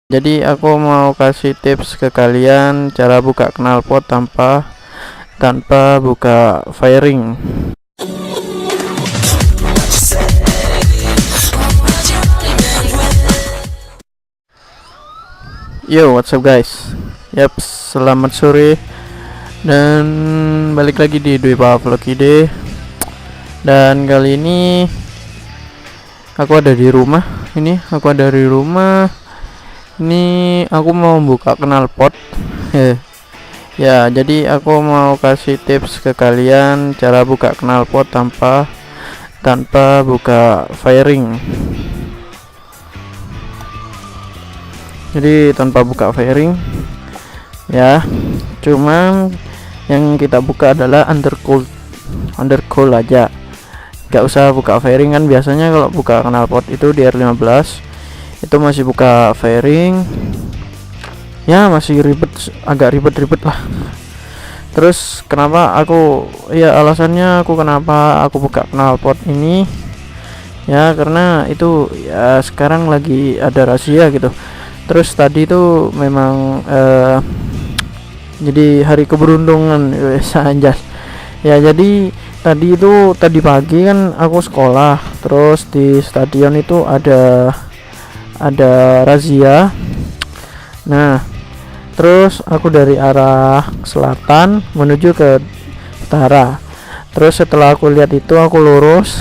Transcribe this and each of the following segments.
Jadi aku mau kasih tips ke kalian cara buka knalpot tanpa buka fairing. Yo, what's up guys? Yap, selamat sore dan balik lagi di Dwi Vlog Ide. Dan kali ini aku ada di rumah. Ini aku mau buka knalpot. Ya, jadi aku mau kasih tips ke kalian cara buka knalpot tanpa buka fairing. Jadi tanpa buka fairing ya, cuman yang kita buka adalah undercool aja, nggak usah buka fairing. Kan biasanya kalau buka knalpot itu di R15 itu masih buka fairing ya, masih agak ribet lah. Terus alasannya kenapa aku buka knalpot ini ya, karena itu ya sekarang lagi ada rahasia gitu. Terus tadi itu memang jadi hari keberuntungan anjas ya. Jadi tadi pagi kan aku sekolah, terus di stadion itu ada razia. Nah, terus aku dari arah selatan menuju ke utara. Terus setelah aku lihat itu aku lurus.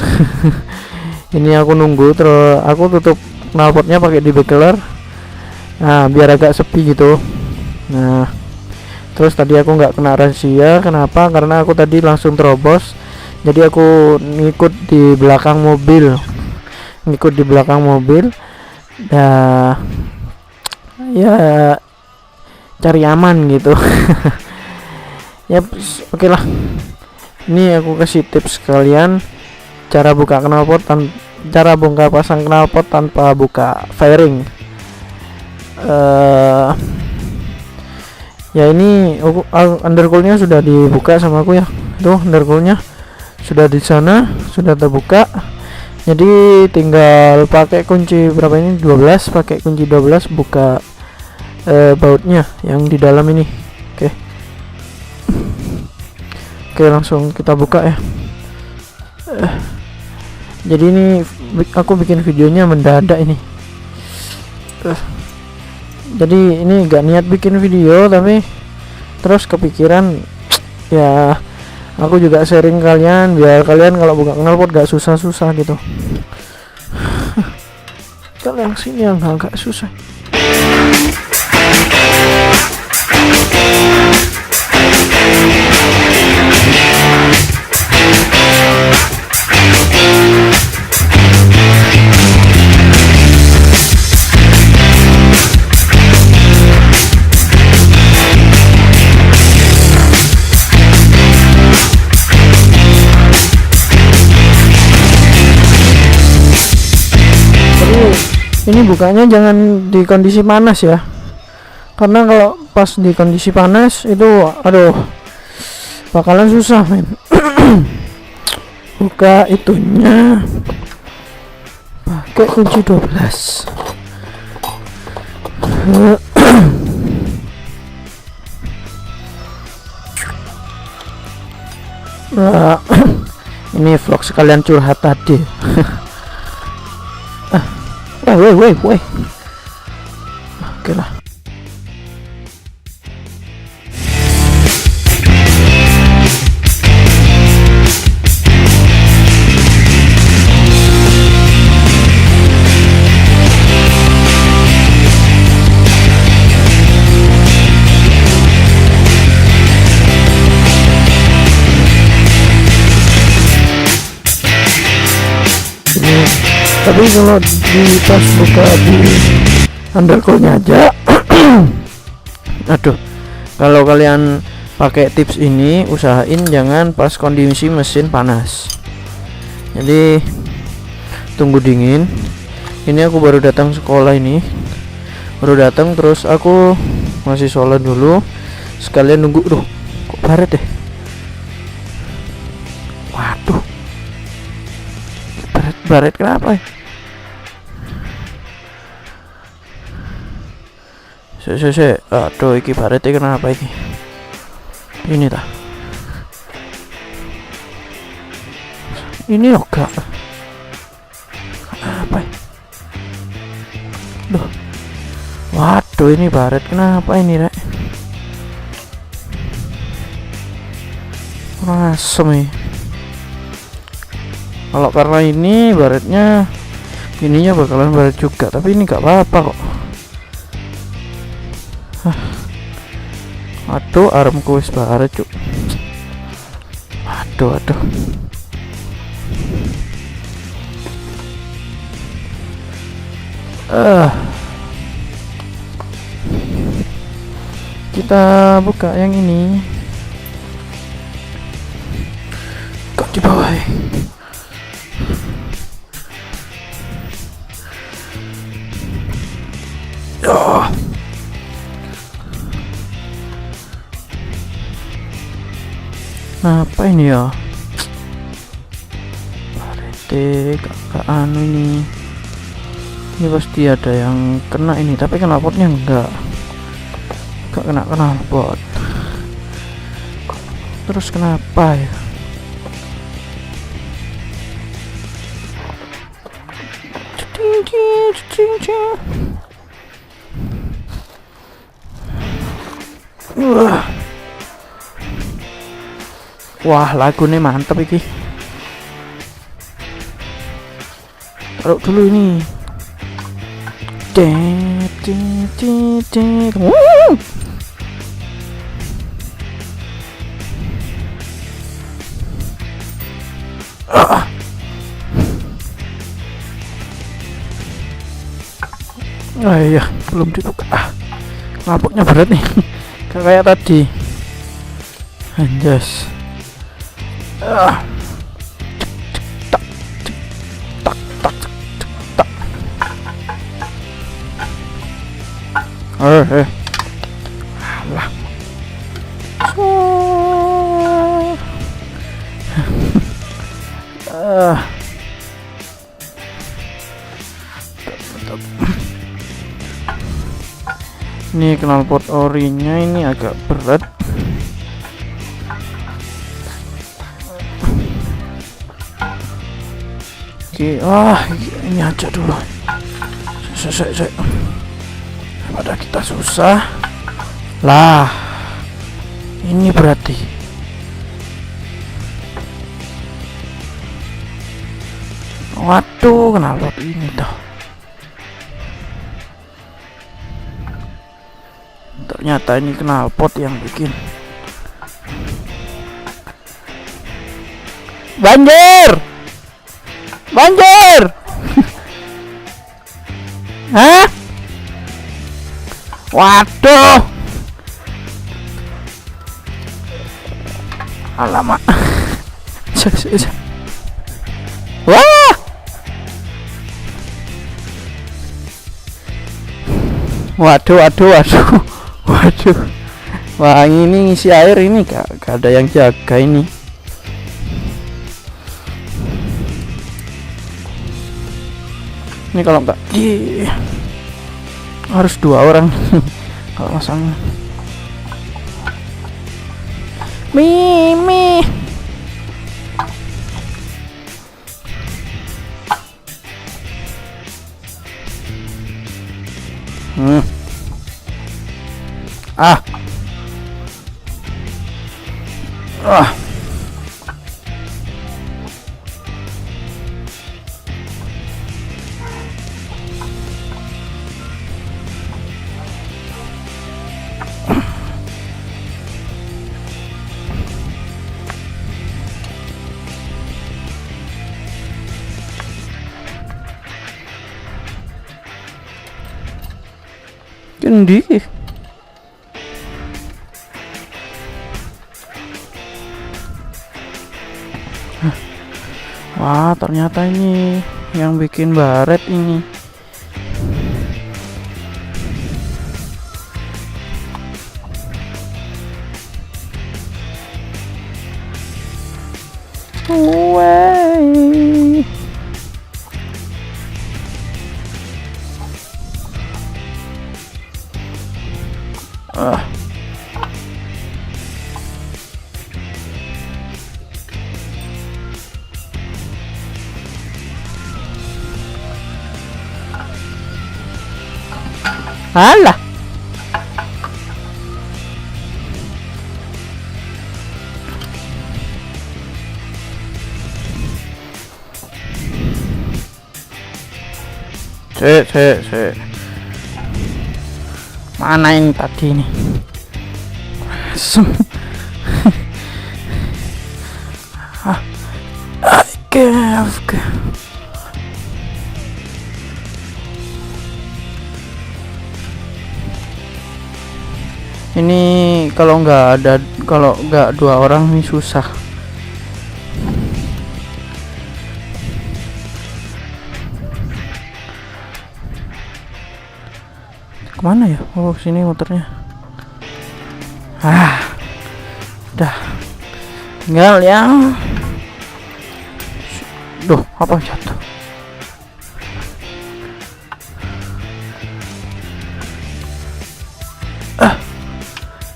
Ini aku nunggu, terus aku tutup knalpotnya pakai debugger. Nah, biar agak sepi gitu. Nah, terus tadi aku nggak kena razia. Kenapa? Karena aku tadi langsung terobos. Jadi aku ngikut di belakang mobil. Nah, ya cari aman gitu. Ya, oke lah. Ini aku kasih tips kalian cara pasang knalpot tanpa buka fairing. Ya, ini undercoolnya sudah dibuka sama aku ya. Tuh, undercoolnya sudah di sana, sudah terbuka. Jadi tinggal pakai kunci berapa ini, 12, pakai kunci 12 buka bautnya yang di dalam ini. Oke, langsung kita buka ya. Jadi ini aku bikin videonya mendadak ini. Jadi ini gak niat bikin video, tapi terus kepikiran ya, aku juga sharing kalian biar kalian kalau buka knalpot gak susah-susah gitu. Kalau yang sini yang agak susah. Ini bukanya jangan di kondisi panas ya, karena kalau pas di kondisi panas itu bakalan susah men. Buka itunya pakai kunci 12. Nah, ini vlog sekalian curhat tadi. Woi. Oke lah. Tapi kalau di pas buka di undercoolnya aja kalau kalian pakai tips ini usahain jangan pas kondisi mesin panas. Jadi tunggu dingin. Ini aku baru datang sekolah, terus aku masih sholat dulu sekalian nunggu. Kok baret deh. Waduh, baret kenapa ya? Aduh, iki barete kenapa iki? Ini tah. Ini loh gak. Apa? Loh. Waduh, ini baret kenapa ini, Rek? Asem nih. Kalau karena ini baretnya ininya bakalan baret juga, tapi ini gak apa-apa kok. Aduh, armku wis baret cuk. Aduh. Kita buka yang ini. Kok di bawah ya? Oh. Apa ini ya? Parete kakak anu ini. Ini pasti ada yang kena ini, tapi knalpotnya enggak kena knalpot. Terus kenapa ya? Wah, lagunya mantep iki. Taruh dulu ini. Oh iya, belum dibuka. Knalpotnya berat nih. Kayak tadi. Anjas. Alah. Ini knalpot orinya ini agak berat. Oke, ini aja dulu. Daripada kita susah. Lah, ini berarti. Waduh, knalpot ini toh. Ternyata ini knalpot yang bikin banjir. Hah? Waduh. Alamak. Wah. Waduh. Wah, ini ngisi air ini gak ada yang jaga ini. Ini kalau enggak harus 2 orang kalau masang. Mimi. Kendi. Wah, ternyata ini yang bikin baret ini. Ah. Alah. Cek. Mana yang tadi nih? Oke. Ini kalau nggak 2 orang ini susah. Kemana ya? Oh, sini motornya. Udah. Tinggal yang. Duh, apa jatuh?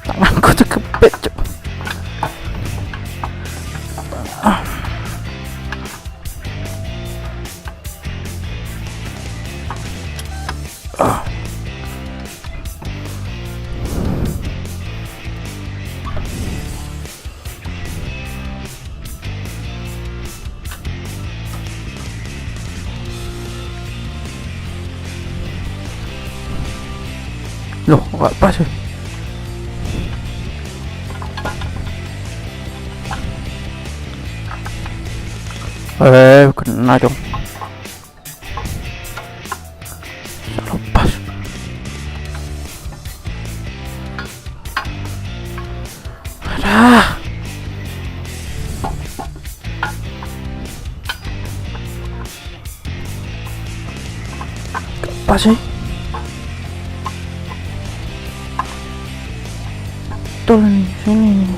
Tanganku tuh kepet. Loh, kok pas ya? Kena dong. Lepas. Apa sih? Tuh nih, sini nih.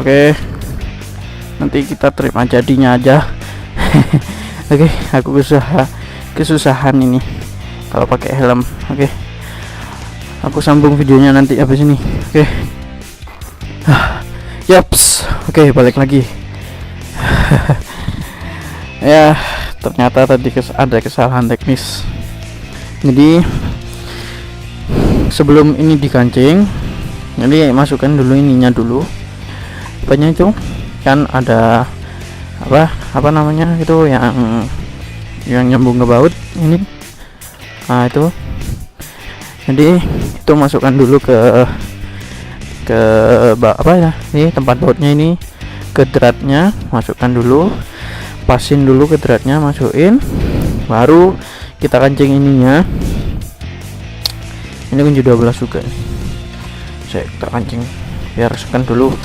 Oke, nanti kita terima jadinya aja. Oke, aku kesusahan ini kalau pakai helm. Oke, aku sambung videonya nanti habis ini. Oke. Yaps. Oke, balik lagi. Ya, ternyata tadi ada kesalahan teknis. Jadi sebelum ini dikancing, jadi masukkan dulu ininya dulu. Apanya itu kan ada apa namanya itu yang nyambung ke baut ini. Nah, itu jadi itu masukkan dulu ke apa ya, ini tempat bautnya, ini ke dratnya masukkan dulu, pasin dulu ke dratnya, masukin, baru kita kancing ininya. Ini kunci 12 juga nih. Saya kita kancing biar sekan dulu.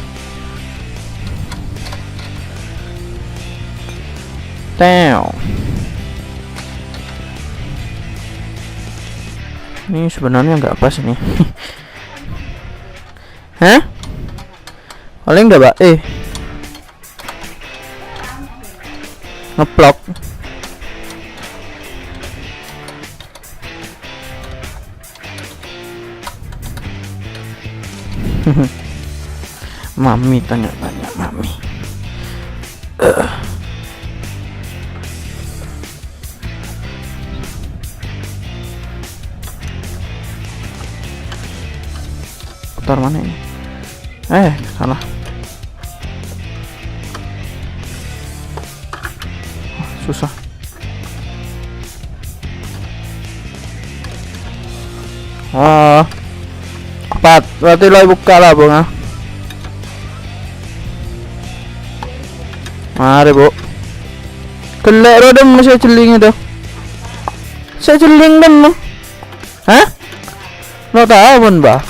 Ini sebenarnya nggak pas ini. Hah? Paling nggak, Mbak? Ngeplok. Mami tanya-tanya Mami. Putar mana ini? Salah. Susah. Berarti lo buka lah, Bung. Mari, Bu. Kelek roda masih celing itu. Saya celing dem. Hah? Lo tahu pun, Mbak?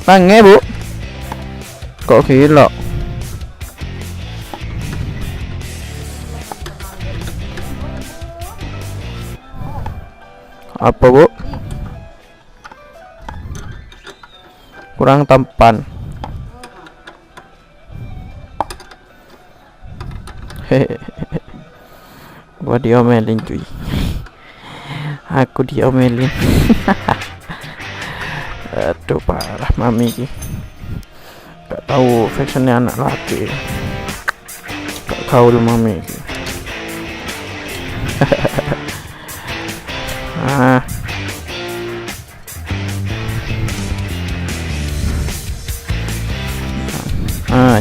Pange, Bu. Kok gila? Apa bu? Kurang tampan. Hehehe. Gua diomelin cuy. Aku diomelin. Aduh parah mami ki. Gak tahu fashionnya anak laki. Gak gaul mami ki.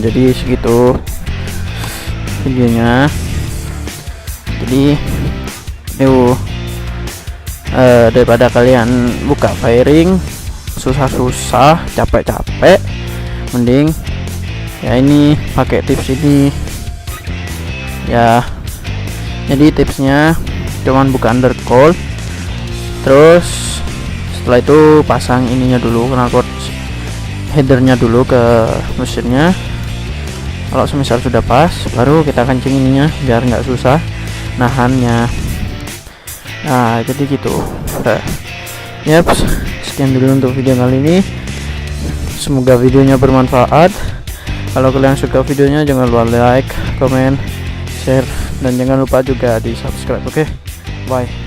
Jadi segitu videonya. Jadi yuk, daripada kalian buka firing susah-susah, capek-capek, mending ya ini pakai tips ini ya. Jadi tipsnya cuman buka undercoil, terus setelah itu pasang ininya dulu, knalpot headernya dulu ke mesinnya. Kalau semisal sudah pas, baru kita kencing ininya biar nggak susah nahannya. Nah jadi gitu. Yap, sekian dulu untuk video kali ini. Semoga videonya bermanfaat. Kalau kalian suka videonya, jangan lupa like, comment, share, dan jangan lupa juga di subscribe. Oke, bye.